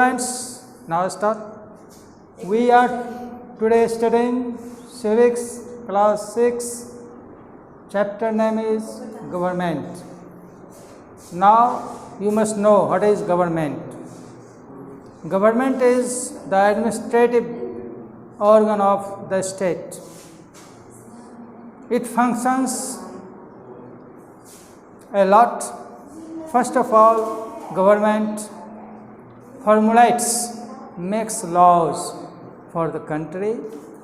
students, now start. We are today studying civics class 6. Chapter name is government. Now you must know what is government. Government is the administrative organ of the state. It functions a lot. First of all, government formulates, makes laws for the country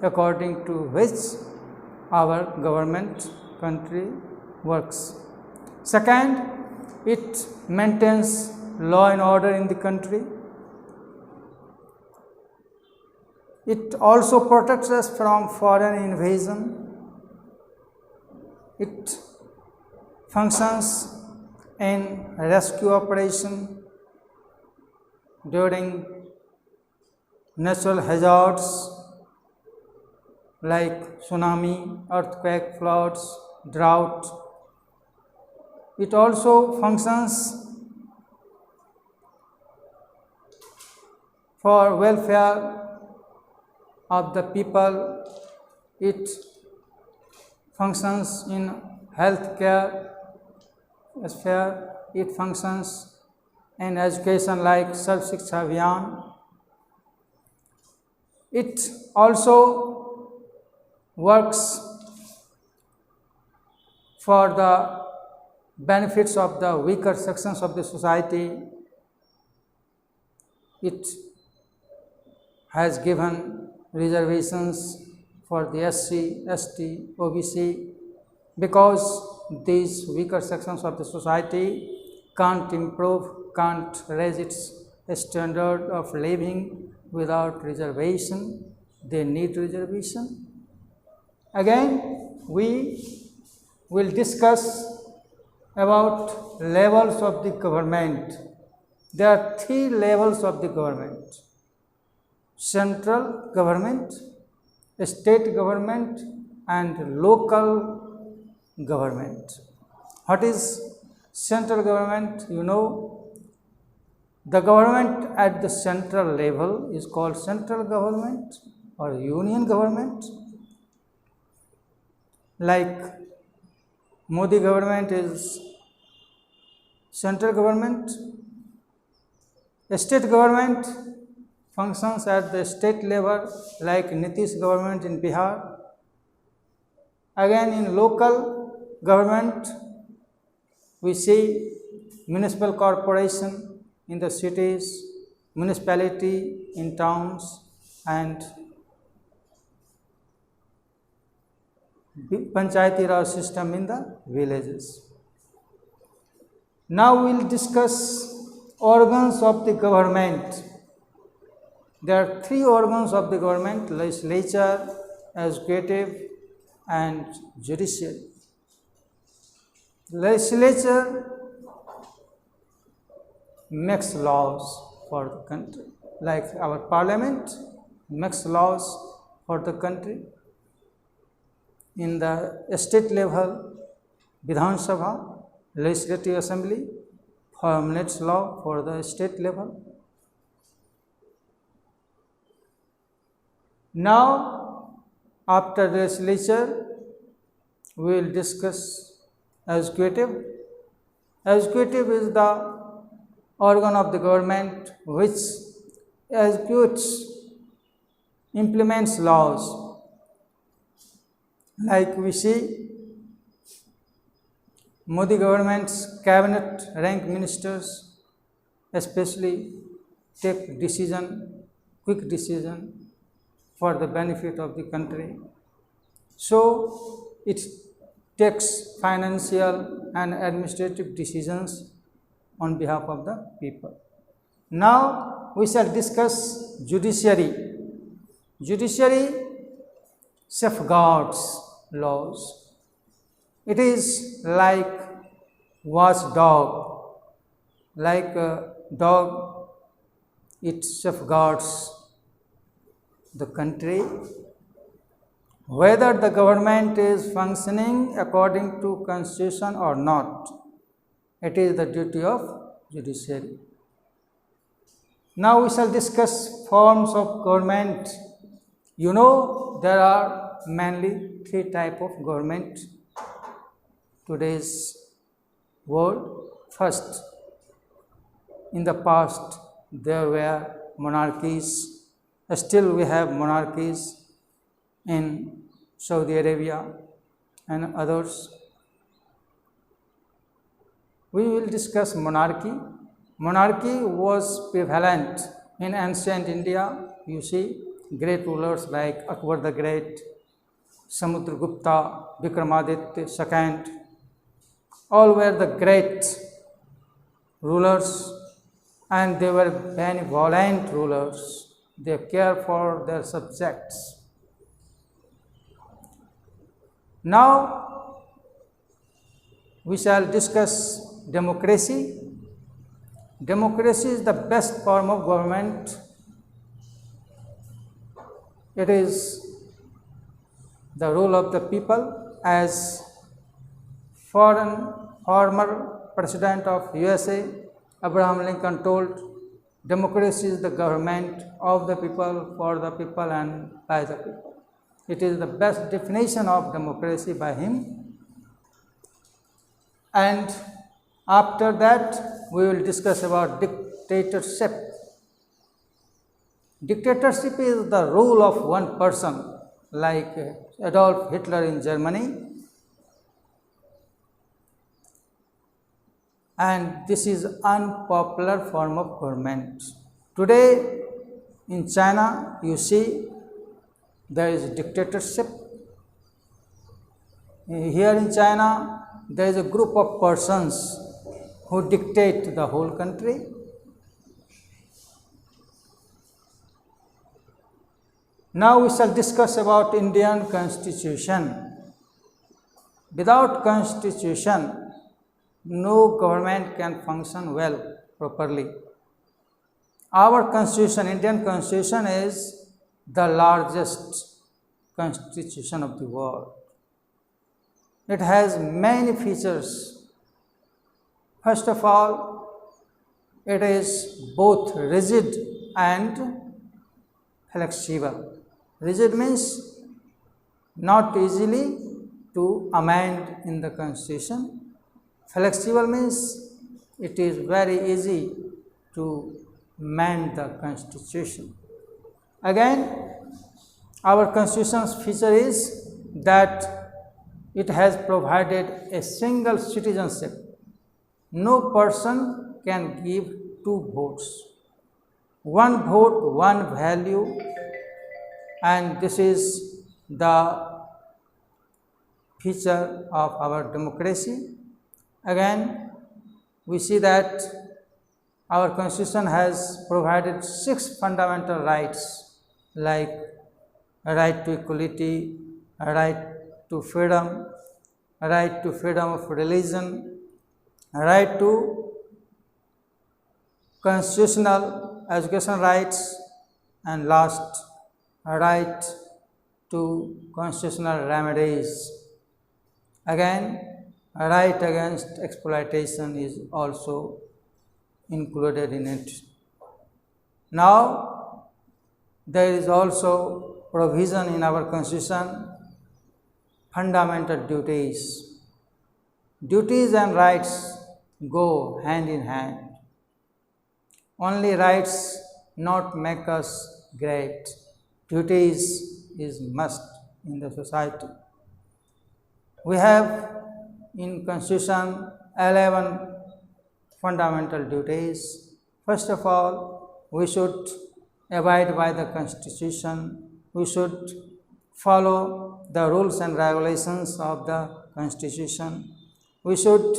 according to which our government country works. Second, it maintains law and order in the country. It also protects us from foreign invasion. It functions in rescue operation during natural hazards like tsunami, earthquake, floods, drought. It also functions for welfare of the people. It functions in healthcare sphere. It functions in education like Sarv Shiksha Abhiyan. It also works for the benefits of the weaker sections of the society. It has given reservations for the SC, ST, OBC because these weaker sections of the society can't improve, can't raise its standard of living without reservation. They need reservation. Again, we will discuss about levels of the government. There are 3 levels of the government: central government, state government, and local government. What is central government? You know, the government at the central level is called central government or union government. Like Modi government is central government. State government functions at the state level like Nitish government in Bihar. Again, in local government, we see municipal corporation in the cities, municipality in towns, and Panchayati Raj system in the villages. Now we will discuss organs of the government. There are 3 organs of the government: legislature, executive, and judiciary. Legislature makes laws for the country, like our parliament makes laws for the country. In the state level, Vidhan Sabha, Legislative Assembly, formulates law for the state level. Now, after the legislature, we will discuss executive. Executive is the organ of the government which executes, implements laws. Like we see, Modi government's cabinet rank ministers especially take quick decision for the benefit of the country. So it takes financial and administrative decisions on behalf of the people. Now we shall discuss judiciary. Judiciary safeguards laws. It is like watchdog. Like a dog, it safeguards the country. Whether the government is functioning according to constitution or not, it is the duty of judiciary. Now we shall discuss forms of government. You know there are mainly three types of government today's world. First, in the past there were monarchies. Still we have monarchies in Saudi Arabia and others. We will discuss monarchy. Monarchy was prevalent in ancient India. You see, great rulers like Akbar the Great, Samudragupta, Vikramaditya II, all were the great rulers, and they were benevolent rulers. They care for their subjects. Now we shall discuss democracy. Democracy is the best form of government. It is the rule of the people. As former President of USA, Abraham Lincoln told, democracy is the government of the people, for the people, and by the people. It is the best definition of democracy by him. And after that, we will discuss about dictatorship. Dictatorship is the rule of one person, like Adolf Hitler in Germany. And this is unpopular form of government. Today in China, you see there is dictatorship. Here in China, there is a group of persons who dictate the whole country. Now we shall discuss about Indian Constitution. Without Constitution, no government can function well, properly. Our Constitution, Indian Constitution, is the largest constitution of the world. It has many features. First of all, it is both rigid and flexible. Rigid means not easily to amend in the Constitution. Flexible means it is very easy to amend the Constitution. Again, our Constitution's feature is that it has provided a single citizenship. No person can give two votes. One vote, one value, and this is the feature of our democracy. Again, we see that our Constitution has provided 6 fundamental rights, like a right to equality, a right to freedom, a right to freedom of religion, a right to constitutional education rights, and last, a right to constitutional remedies. Again, a right against exploitation is also included in it. Now, there is also provision in our Constitution, fundamental duties. Duties and rights go hand in hand. Only rights not make us great. Duties is must in the society. We have in Constitution 11 fundamental duties. First of all, we should abide by the Constitution. We should follow the rules and regulations of the Constitution. We should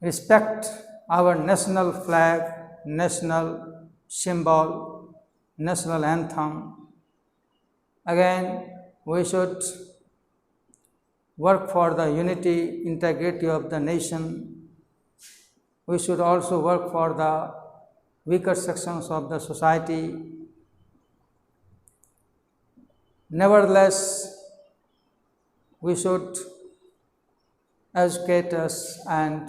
respect our national flag, national symbol, national anthem. Again, we should work for the unity, integrity of the nation. We should also work for the weaker sections of the society. Nevertheless, we should educate us and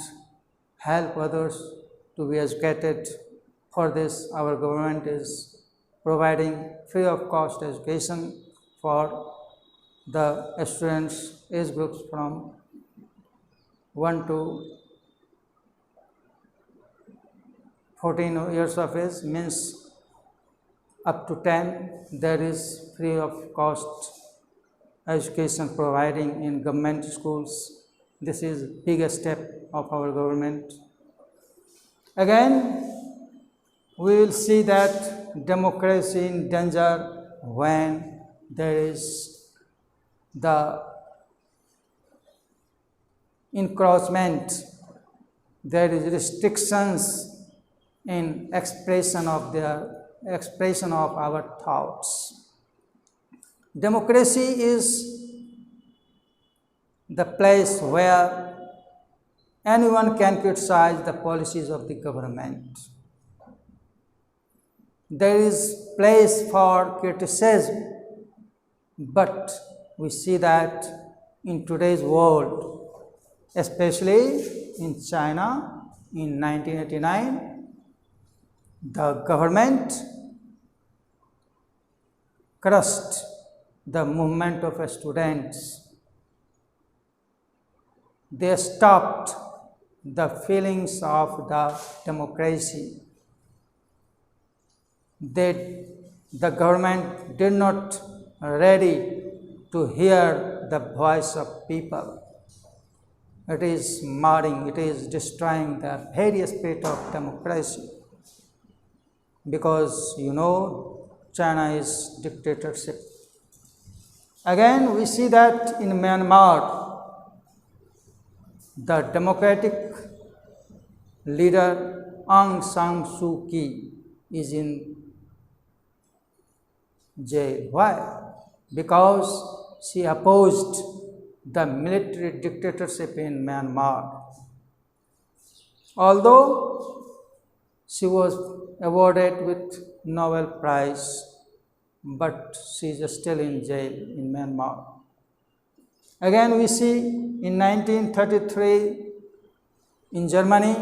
help others to be educated. For this, our government is providing free of cost education for the students age groups from 1 to 14 years of age, means up to 10 there is free of cost education providing in government schools. This is biggest step of our government. Again, we will see that democracy in danger when there is the encroachment, there is restrictions in expression of our thoughts. Democracy is the place where anyone can criticize the policies of the government. There is place for criticism, but we see that in today's world, especially in China in 1989, the government crushed the movement of students. They stopped the feelings of the democracy. The government did not ready to hear the voice of people. It is marring, it is destroying the very spirit of democracy, because China is dictatorship. Again, we see that in Myanmar, the democratic leader Aung San Suu Kyi is in jail. Why? Because she opposed the military dictatorship in Myanmar. Although she was awarded with Nobel Prize, but she is still in jail in Myanmar. Again, we see in 1933 in Germany,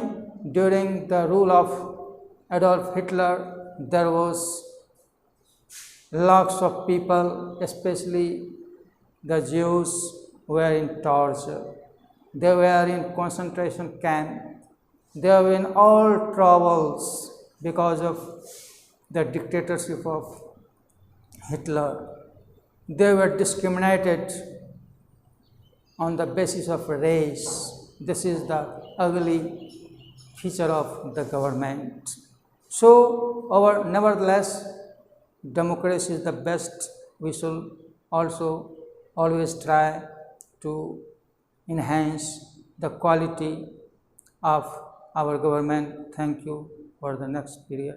during the rule of Adolf Hitler, there was lots of people, especially the Jews, were in torture. They were in concentration camp. They were in all troubles because of the dictatorship of Hitler. They were discriminated on the basis of race. This is the ugly feature of the government. So, nevertheless, democracy is the best. We should also always try to enhance the quality of our government. Thank you for the next period.